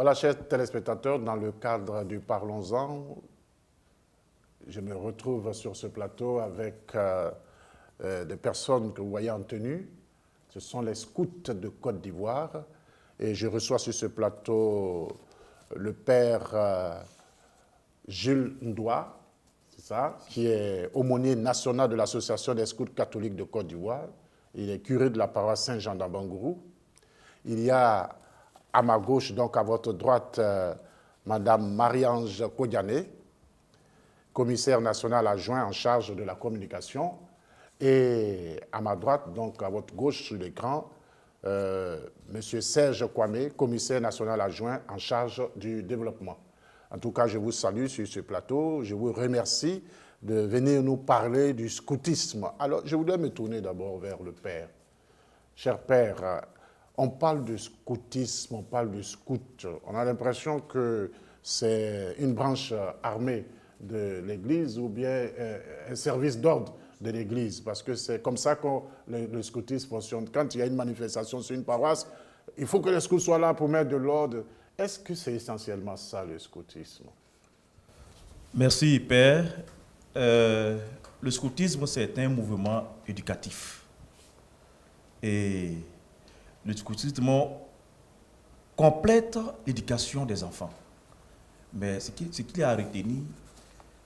Voilà, chers téléspectateurs, dans le cadre du Parlons-en, je me retrouve sur ce plateau avec des personnes que vous voyez en tenue. Ce sont les scouts de Côte d'Ivoire. Et je reçois sur ce plateau le père Jules Ndoua, c'est ça, qui est aumônier national de l'Association des scouts catholiques de Côte d'Ivoire. Il est curé de la paroisse Saint-Jean d'Abangourou. Il y a à ma gauche, donc à votre droite, Madame Marie-Ange Kodiané, commissaire national adjoint en charge de la communication. Et à ma droite, donc à votre gauche sur l'écran, Monsieur Serge Kwame, commissaire national adjoint en charge du développement. En tout cas, je vous salue sur ce plateau. Je vous remercie de venir nous parler du scoutisme. Alors, je voudrais me tourner d'abord vers le Père. Cher Père, on parle de scoutisme, on parle de scout. On a l'impression que c'est une branche armée de l'Église ou bien un service d'ordre de l'Église, parce que c'est comme ça que le scoutisme fonctionne. Quand il y a une manifestation sur une paroisse, il faut que les scouts soient là pour mettre de l'ordre. Est-ce que c'est essentiellement ça, le scoutisme? Merci, Père. Le scoutisme, c'est un mouvement éducatif. Et le scoutisme complète l'éducation des enfants. Mais ce qu'il y a à retenir,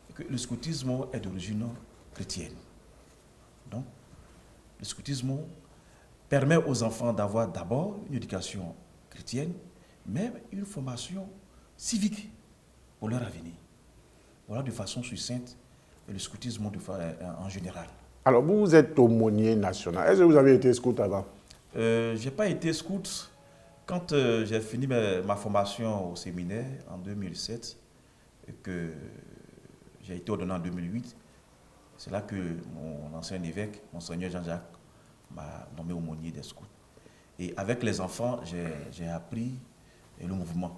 c'est que le scoutisme est d'origine chrétienne. Donc, le scoutisme permet aux enfants d'avoir d'abord une éducation chrétienne, mais une formation civique pour leur avenir. Voilà de façon succincte le scoutisme en général. Alors, vous êtes aumônier national. Est-ce que vous avez été scout avant? Je n'ai pas été scout. Quand j'ai fini ma formation au séminaire en 2007 et que j'ai été ordonné en 2008, c'est là que mon ancien évêque, Monseigneur Jean-Jacques, m'a nommé aumônier des scouts. Et avec les enfants, j'ai appris le mouvement.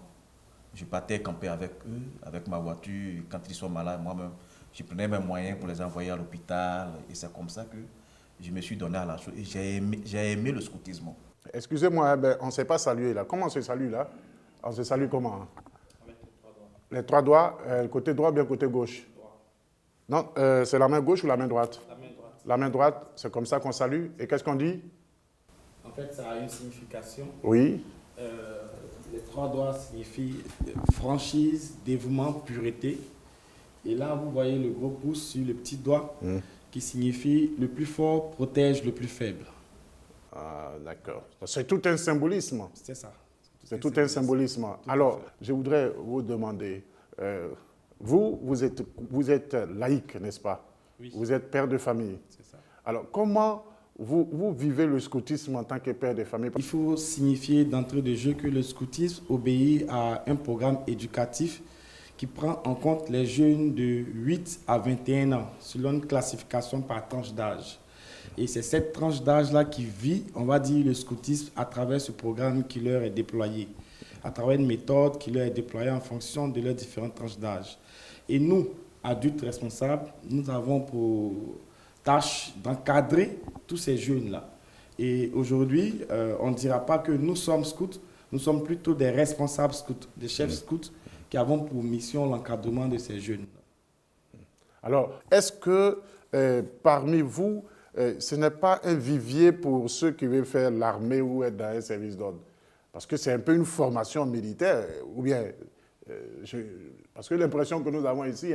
Je partais camper avec eux, avec ma voiture. Quand ils sont malades, moi-même, je prenais mes moyens pour les envoyer à l'hôpital. Et c'est comme ça que je me suis donné à la chose. Et j'ai aimé le scoutisme. Excusez-moi, on ne s'est pas salué là. Comment on se salue là? On se salue comment? Avec les trois doigts. Les trois doigts, côté droit ou bien côté gauche? Droit. Non, c'est la main gauche ou la main droite? La main droite. La main droite, c'est comme ça qu'on salue. Et qu'est-ce qu'on dit? En fait, ça a une signification. Oui. Les trois doigts signifient franchise, dévouement, pureté. Et là, vous voyez le gros pouce sur le petit doigt qui signifie le plus fort protège le plus faible. Ah, d'accord. C'est tout un symbolisme. C'est ça. C'est tout un symbolisme. Alors, je voudrais vous demander, vous êtes laïque, n'est-ce pas? Oui. Vous êtes père de famille. C'est ça. Alors, comment vous vivez le scoutisme en tant que père de famille? Il faut signifier d'entrée de jeu que le scoutisme obéit à un programme éducatif qui prend en compte les jeunes de 8 à 21 ans, selon une classification par tranche d'âge. Et c'est cette tranche d'âge-là qui vit, on va dire, le scoutisme à travers ce programme qui leur est déployé, à travers une méthode qui leur est déployée en fonction de leurs différentes tranches d'âge. Et nous, adultes responsables, nous avons pour tâche d'encadrer tous ces jeunes-là. Et aujourd'hui, on ne dira pas que nous sommes scouts, nous sommes plutôt des responsables scouts, des chefs scouts qui avons pour mission l'encadrement de ces jeunes. Alors, est-ce que parmi vous, ce n'est pas un vivier pour ceux qui veulent faire l'armée ou être dans un service d'ordre? Parce que c'est un peu une formation militaire, ou bien... parce que l'impression que nous avons ici,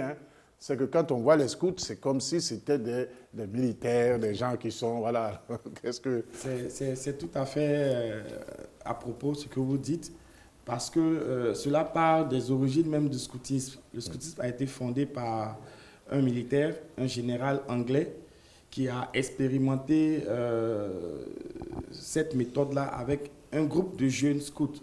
c'est que quand on voit les scouts, c'est comme si c'était des militaires, des gens qui sont... Voilà. Qu'est-ce que... C'est tout à fait à propos de ce que vous dites, parce que cela part des origines même du scoutisme. Le scoutisme a été fondé par un militaire, un général anglais, qui a expérimenté cette méthode-là avec un groupe de jeunes scouts.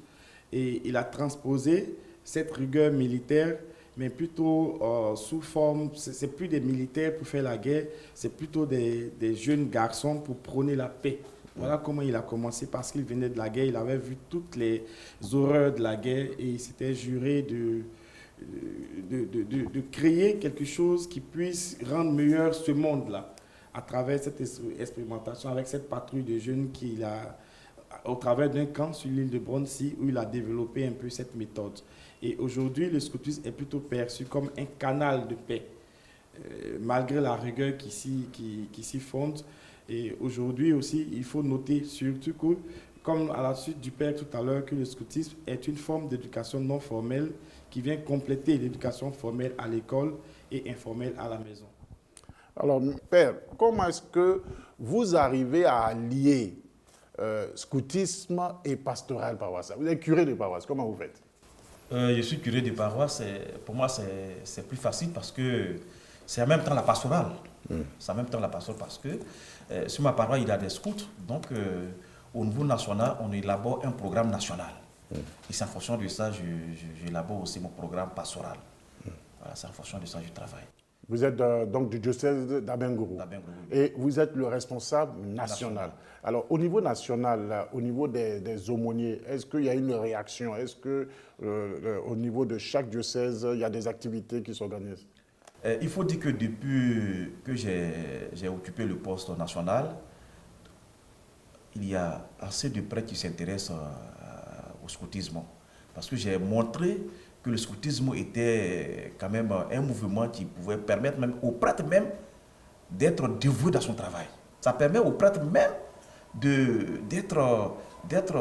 Et il a transposé cette rigueur militaire, mais plutôt sous forme, c'est plus des militaires pour faire la guerre, c'est plutôt des jeunes garçons pour prôner la paix. Voilà comment il a commencé, parce qu'il venait de la guerre, il avait vu toutes les horreurs de la guerre et il s'était juré de créer quelque chose qui puisse rendre meilleur ce monde-là, à travers cette expérimentation, avec cette patrouille de jeunes qu'il a au travers d'un camp sur l'île de Bronsey où il a développé un peu cette méthode. Et aujourd'hui, le scoutisme est plutôt perçu comme un canal de paix, malgré la rigueur qui s'y fonde. Et aujourd'hui aussi, il faut noter surtout que, comme à la suite du père tout à l'heure, que le scoutisme est une forme d'éducation non formelle qui vient compléter l'éducation formelle à l'école et informelle à la maison. Alors, père, comment est-ce que vous arrivez à allier scoutisme et pastoral paroissial? Vous êtes curé de paroisse, comment vous faites? Je suis curé de paroisse. Pour moi, c'est plus facile parce que c'est en même temps la pastorale. C'est en même temps la pastorale parce que sur ma paroisse, il y a des scouts. Donc, au niveau national, on élabore un programme national. Et c'est en fonction de ça, j'élabore aussi mon programme pastoral. Voilà, c'est en fonction de ça que je travaille. Vous êtes donc du diocèse d'Abengourou. Et vous êtes le responsable national. Alors, au niveau national, là, au niveau des aumôniers, est-ce qu'il y a une réaction? Est-ce qu'au niveau de chaque diocèse, il y a des activités qui s'organisent? Il faut dire que depuis que j'ai occupé le poste national, il y a assez de prêtres qui s'intéressent au scoutisme. Parce que j'ai montré que le scoutisme était quand même un mouvement qui pouvait permettre même aux prêtres même d'être dévoués dans son travail. Ça permet aux prêtres même d'être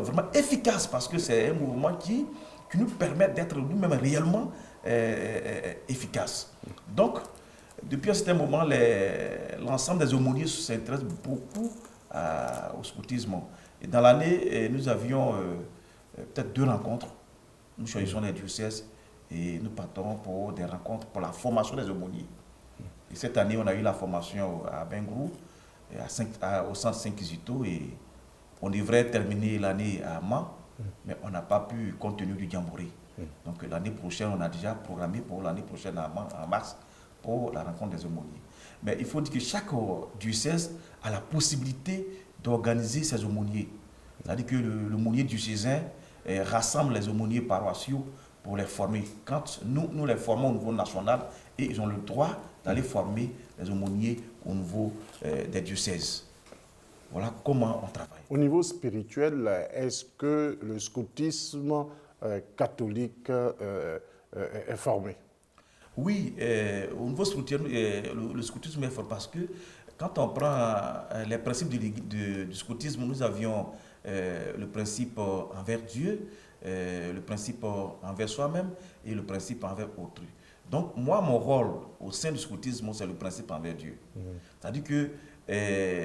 vraiment efficaces parce que c'est un mouvement qui nous permet d'être nous-mêmes réellement efficaces. Donc, depuis un certain moment, l'ensemble des aumôniers s'intéressent beaucoup au scoutisme. Et dans l'année, nous avions peut-être 2 rencontres. Nous choisissons les diocèses et nous partons pour des rencontres pour la formation des aumôniers. Et cette année, on a eu la formation à Bengourou, au centre Saint-Kizito, et on devrait terminer l'année à Mans, mais on n'a pas pu compte tenu du Jamboree. Donc l'année prochaine, on a déjà programmé pour l'année prochaine en mars pour la rencontre des aumôniers. Mais il faut dire que chaque diocèse a la possibilité d'organiser ses aumôniers. C'est-à-dire que l'aumônier diocésain rassemble les aumôniers paroissiaux pour les former. Quand nous les formons au niveau national, et ils ont le droit d'aller former les aumôniers au niveau des diocèses. Voilà comment on travaille. Au niveau spirituel, est-ce que le scoutisme catholique est formé? Oui, au niveau spirituel, le scoutisme est fort parce que quand on prend les principes du scoutisme, nous avions le principe envers Dieu, le principe envers soi-même et le principe envers autrui. Donc, moi, mon rôle au sein du scoutisme, c'est le principe envers Dieu. C'est-à-dire que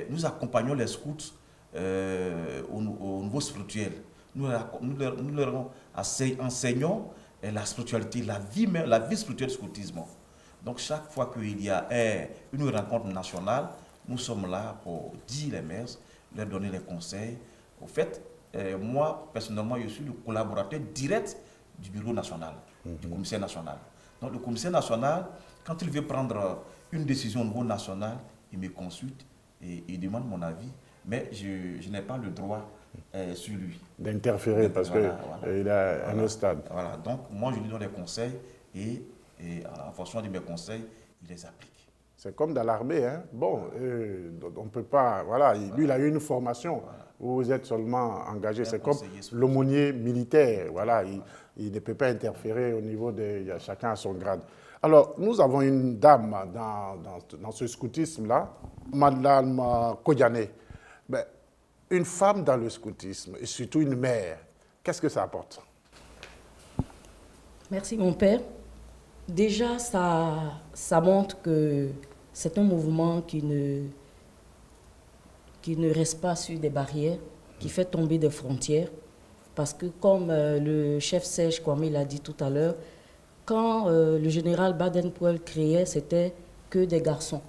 nous accompagnons les scouts au niveau spirituel. Nous leur enseignons la spiritualité, la vie spirituelle du scoutisme. Donc, chaque fois qu'il y a une rencontre nationale, nous sommes là pour dire les messes, leur donner les conseils. Au fait, moi, personnellement, je suis le collaborateur direct du bureau national, du commissaire national. Donc, le commissaire national, quand il veut prendre une décision au niveau national, il me consulte et il demande mon avis, mais je n'ai pas le droit sur lui. D'interférer parce qu'il est à un stade. Voilà, donc moi, je lui donne des conseils et en fonction de mes conseils, il les applique. C'est comme dans l'armée, hein? Bon, on ne peut pas, voilà, lui il a eu une formation, vous êtes seulement engagé, c'est comme l'aumônier militaire, voilà, il ne peut pas interférer au niveau de, chacun a son grade. Alors, nous avons une dame dans ce scoutisme-là, Madame Kodiané. Ben, une femme dans le scoutisme, et surtout une mère, qu'est-ce que ça apporte? Merci mon père. Déjà, ça montre que c'est un mouvement qui ne reste pas sur des barrières, qui fait tomber des frontières. Parce que comme le chef Serge Kwame l'a dit tout à l'heure, quand le général Baden-Powell créait, c'était que des garçons.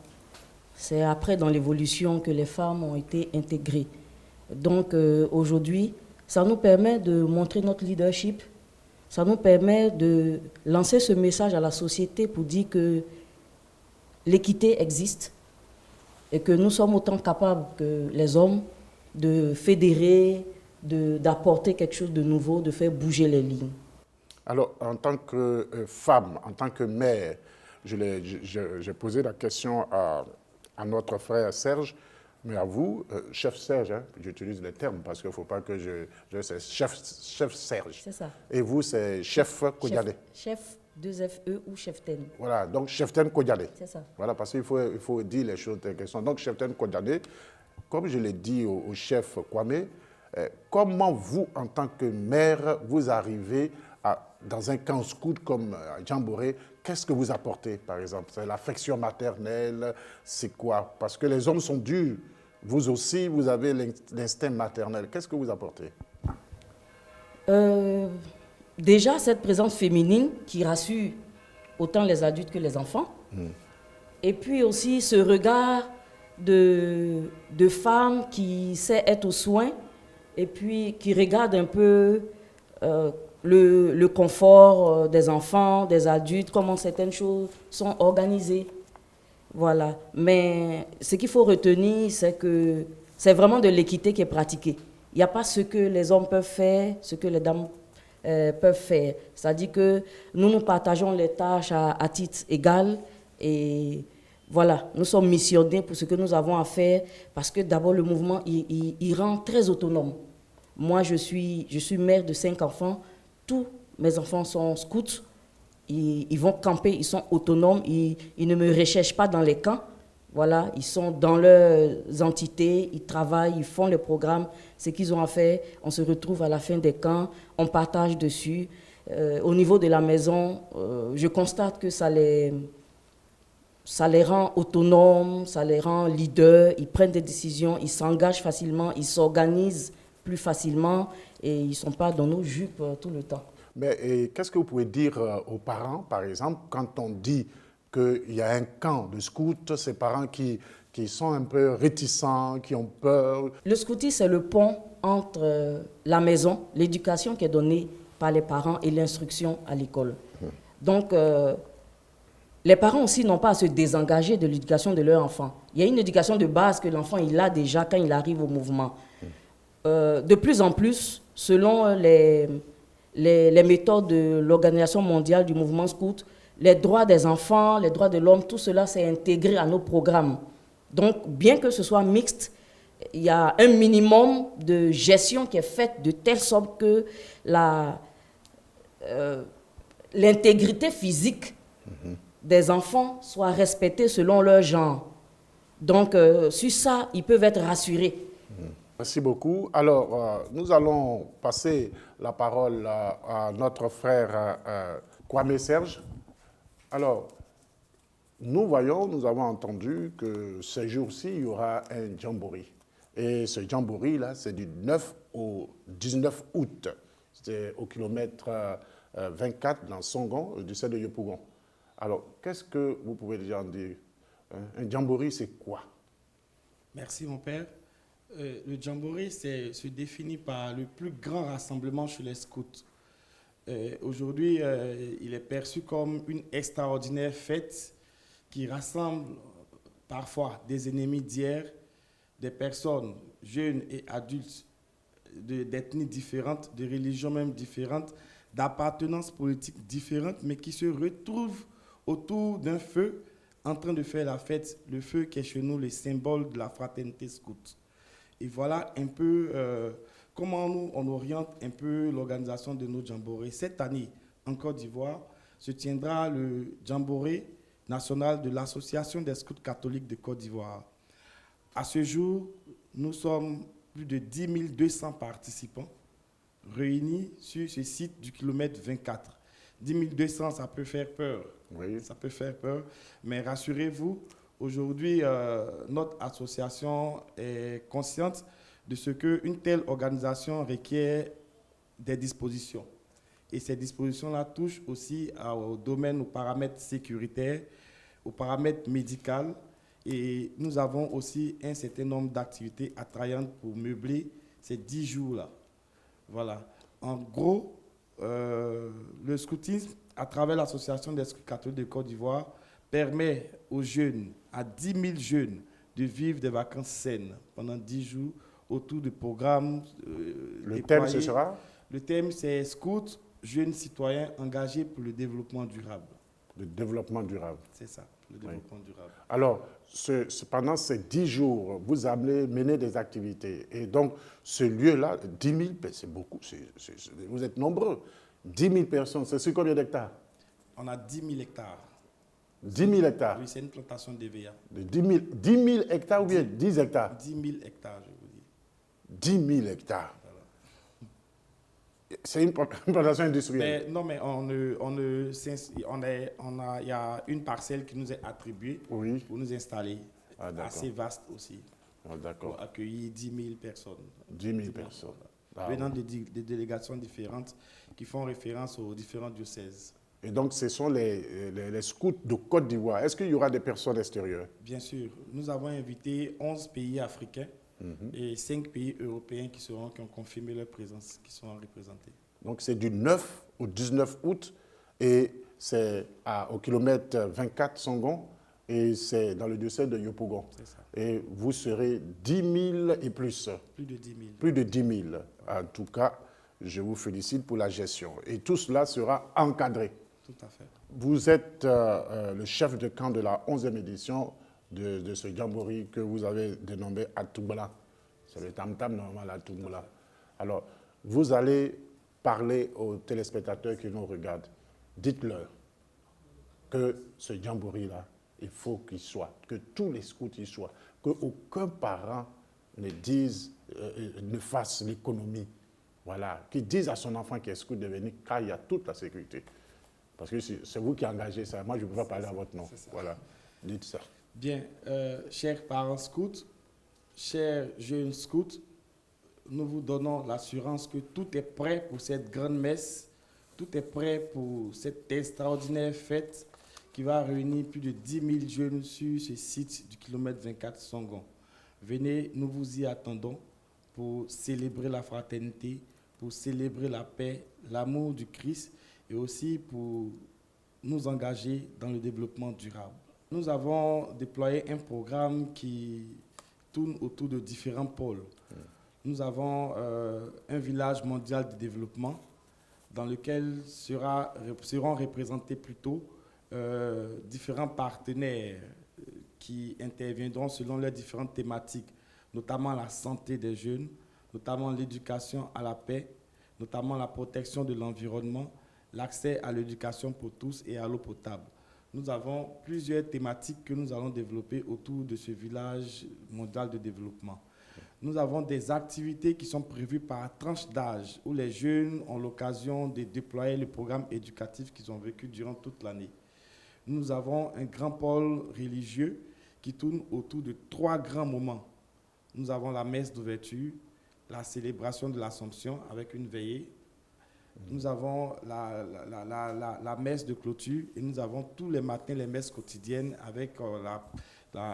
C'est après, dans l'évolution, que les femmes ont été intégrées. Donc aujourd'hui, ça nous permet de montrer notre leadership. Ça nous permet de lancer ce message à la société pour dire que l'équité existe et que nous sommes autant capables que les hommes de fédérer, d'apporter quelque chose de nouveau, de faire bouger les lignes. Alors, en tant que femme, en tant que mère, j'ai posé la question à notre frère Serge. Mais à vous, chef Serge, hein, j'utilise les termes parce qu'il ne faut pas que c'est chef Serge. C'est ça. Et vous, c'est chef Kodialé. Chef 2FE ou cheftaine. Voilà, donc cheftaine Kodialé. C'est ça. Voilà, parce qu'il faut dire les choses telles qu'elles sont. Donc cheftaine Kodialé, comme je l'ai dit au chef Kwame, comment vous, en tant que maire, vous arrivez dans un camp scout comme Djamboré, qu'est-ce que vous apportez, par exemple? C'est l'affection maternelle, c'est quoi? Parce que les hommes sont durs. Vous aussi, vous avez l'instinct maternel. Qu'est-ce que vous apportez? Déjà, cette présence féminine qui rassure autant les adultes que les enfants. Et puis aussi ce regard de femme qui sait être aux soins et puis qui regarde un peu le confort des enfants, des adultes, comment certaines choses sont organisées. Voilà. Mais ce qu'il faut retenir, c'est que c'est vraiment de l'équité qui est pratiquée. Il n'y a pas ce que les hommes peuvent faire, ce que les dames peuvent faire. C'est-à-dire que nous partageons les tâches à titre égal et voilà, nous sommes missionnés pour ce que nous avons à faire parce que d'abord le mouvement, il rend très autonome. Moi, je suis mère de 5 enfants. Tous mes enfants sont scouts. Ils vont camper, ils sont autonomes. Ils ne me recherchent pas dans les camps. Voilà, ils sont dans leurs entités, ils travaillent, ils font les programmes, ce qu'ils ont à faire. On se retrouve à la fin des camps, on partage dessus. Au niveau de la maison, je constate que ça les rend autonomes, ça les rend leaders, ils prennent des décisions, ils s'engagent facilement, ils s'organisent plus facilement et ils ne sont pas dans nos jupes tout le temps. Mais qu'est-ce que vous pouvez dire aux parents, par exemple, quand on dit qu'il y a un camp de scouts, ces parents qui sont un peu réticents, qui ont peur? Le scoutisme, c'est le pont entre la maison, l'éducation qui est donnée par les parents et l'instruction à l'école. Donc, les parents aussi n'ont pas à se désengager de l'éducation de leur enfant. Il y a une éducation de base que l'enfant il a déjà quand il arrive au mouvement. De plus en plus, selon les méthodes de l'Organisation mondiale du mouvement scout, les droits des enfants, les droits de l'homme, tout cela s'est intégré à nos programmes. Donc, bien que ce soit mixte, il y a un minimum de gestion qui est faite de telle sorte que l'intégrité physique des enfants soit respectée selon leur genre. Donc, sur ça, ils peuvent être rassurés. Merci beaucoup. Alors, nous allons passer la parole à notre frère Kwame Serge. Alors, nous avons entendu que ces jours-ci, il y aura un jamboree. Et ce jamboree-là, c'est du 9 au 19 août. C'est au kilomètre 24 dans Songon, du sud de Yopougon. Alors, qu'est-ce que vous pouvez déjà en dire? Un jamboree, c'est quoi? Merci, mon père. Le jamboree se définit par le plus grand rassemblement chez les scouts. Aujourd'hui, il est perçu comme une extraordinaire fête qui rassemble parfois des ennemis d'hier, des personnes jeunes et adultes d'ethnies différentes, de religions même différentes, d'appartenances politiques différentes, mais qui se retrouvent autour d'un feu en train de faire la fête, le feu qui est chez nous le symbole de la fraternité scout. Et voilà un peu comment nous, on oriente un peu l'organisation de nos jamborees. Cette année, en Côte d'Ivoire, se tiendra le jamboree national de l'Association des scouts catholiques de Côte d'Ivoire. À ce jour, nous sommes plus de 10 200 participants réunis sur ce site du kilomètre 24. 10 200, ça peut faire peur. Oui. Ça peut faire peur, mais rassurez-vous, aujourd'hui, notre association est consciente de ce qu'une telle organisation requiert des dispositions. Et ces dispositions-là touchent aussi au domaine, aux paramètres sécuritaires, aux paramètres médicaux. Et nous avons aussi un certain nombre d'activités attrayantes pour meubler ces 10 jours-là. Voilà. En gros, le scoutisme, à travers l'Association des scouts catholiques de Côte d'Ivoire, permet aux jeunes, à 10 000 jeunes, de vivre des vacances saines pendant 10 jours autour de programmes. Le thème, ce sera? Le thème, c'est Scouts, jeunes citoyens engagés pour le développement durable. Le développement durable. C'est ça. le développement durable. Alors, pendant ces 10 jours, vous allez mener des activités. Et donc, ce lieu-là, 10 000, c'est beaucoup, vous êtes nombreux. 10 000 personnes, c'est sur combien d'hectares? On a 10 000 hectares. 10 000 hectares? Oui, c'est une plantation d'EVA. De 10 000 hectares ou bien 10 hectares? 10 000 hectares, je vous dis. 10 000 hectares. C'est une plantation industrielle. Mais, non, mais il y a une parcelle qui nous est attribuée Oui. pour nous installer. Ah, d'accord. Assez vaste aussi. Ah, d'accord. Pour accueillir 10 000 personnes. 10 000 personnes. Ah, Venant des délégations différentes qui font référence aux différents diocèses. et donc, ce sont les scouts de Côte d'Ivoire. Est-ce qu'il y aura des personnes extérieures? Bien sûr, nous avons invité 11 pays africains et 5 pays européens qui ont confirmé leur présence, qui sont représentés. Donc, c'est du 9 au 19 août et c'est au kilomètre 24 Songon et c'est dans le diocèse de Yopougon. C'est ça. Et vous serez 10 000 et plus. Plus de 10 000. Plus de 10 000. En tout cas, je vous félicite pour la gestion. Et tout cela sera encadré. Tout à fait. Vous êtes le chef de camp de la 11e édition de ce jamboree que vous avez dénommé Atoubala. C'est le tam-tam normal Atoubala. Alors, vous allez parler aux téléspectateurs qui nous regardent. Dites-leur que ce jamboree-là, il faut qu'il soit, que tous les scouts y soient, qu'aucun parent ne fasse l'économie. Voilà, qu'il dise à son enfant qui est scout de venir, car il y a toute la sécurité. Parce que c'est vous qui engagez ça. Moi, je ne peux pas parler à votre nom. Voilà, dites ça. Bien, chers parents scouts, chers jeunes scouts, nous vous donnons l'assurance que tout est prêt pour cette grande messe, tout est prêt pour cette extraordinaire fête qui va réunir plus de 10 000 jeunes sur ce site du kilomètre 24 Songon. Venez, nous vous y attendons pour célébrer la fraternité, pour célébrer la paix, l'amour du Christ et aussi pour nous engager dans le développement durable. Nous avons déployé un programme qui tourne autour de différents pôles. Nous avons un village mondial de développement dans lequel seront représentés plutôt différents partenaires qui interviendront selon leurs différentes thématiques, notamment la santé des jeunes, notamment l'éducation à la paix, notamment la protection de l'environnement, l'accès à l'éducation pour tous et à l'eau potable. Nous avons plusieurs thématiques que nous allons développer autour de ce village mondial de développement. Nous avons des activités qui sont prévues par tranche d'âge où les jeunes ont l'occasion de déployer le programme éducatif qu'ils ont vécu durant toute l'année. Nous avons un grand pôle religieux qui tourne autour de 3 grands moments. Nous avons la messe d'ouverture, la célébration de l'Assomption avec une veillée. Nous avons la messe de clôture et nous avons tous les matins les messes quotidiennes avec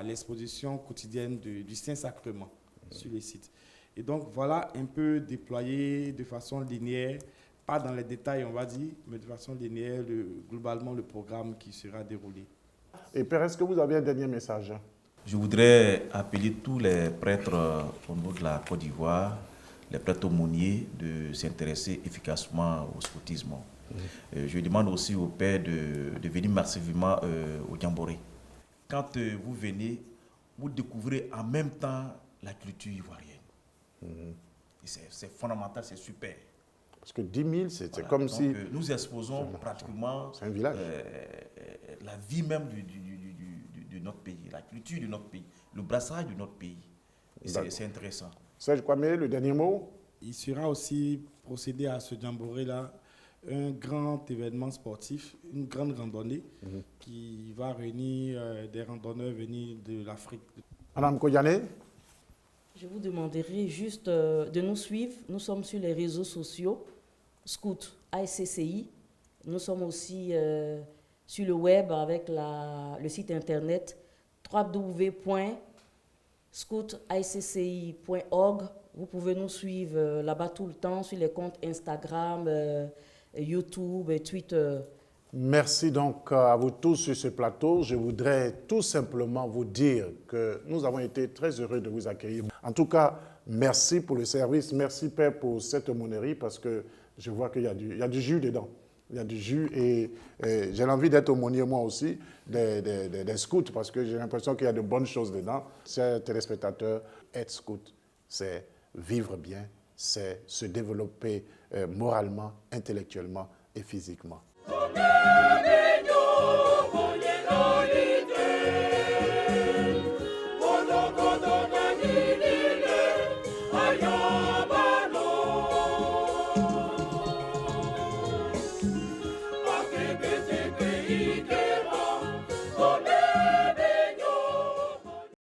l'exposition quotidienne du Saint-Sacrement sur les sites. Et donc voilà un peu déployé de façon linéaire, pas dans les détails on va dire, mais de façon linéaire globalement le programme qui sera déroulé. Et Père, est-ce que vous avez un dernier message? Je voudrais appeler tous les prêtres au niveau de la Côte d'Ivoire, les prêtres aumôniers, de s'intéresser efficacement au scoutisme. Je demande aussi aux pères de venir massivement au jamboree. Quand vous venez, vous découvrez en même temps la culture ivoirienne. C'est fondamental, c'est super. Parce que 10 000, c'est Voilà. comme Donc, si... nous exposons pratiquement c'est un village. la vie même de notre pays, la culture de notre pays, le brassage de notre pays. C'est intéressant. Serge Kwame, le dernier mot? Il sera aussi procédé à ce jamboree-là un grand événement sportif, une grande randonnée qui va réunir des randonneurs venus de l'Afrique. Madame Kodiane? Je vous demanderai juste de nous suivre. Nous sommes sur les réseaux sociaux, Scout ASCCI. Nous sommes aussi sur le web avec le site internet www.scoutascci.org. Vous pouvez nous suivre là-bas tout le temps sur les comptes Instagram, YouTube et Twitter. Merci donc à vous tous sur ce plateau. Je voudrais tout simplement vous dire que nous avons été très heureux de vous accueillir. En tout cas, merci pour le service. Merci Père pour cette aumônerie parce que je vois qu'il y a du jus dedans. Il y a du jus et j'ai envie d'être aumônier moi aussi des scouts parce que j'ai l'impression qu'il y a de bonnes choses dedans. Chers téléspectateurs, être scout, c'est vivre bien, c'est se développer moralement, intellectuellement et physiquement.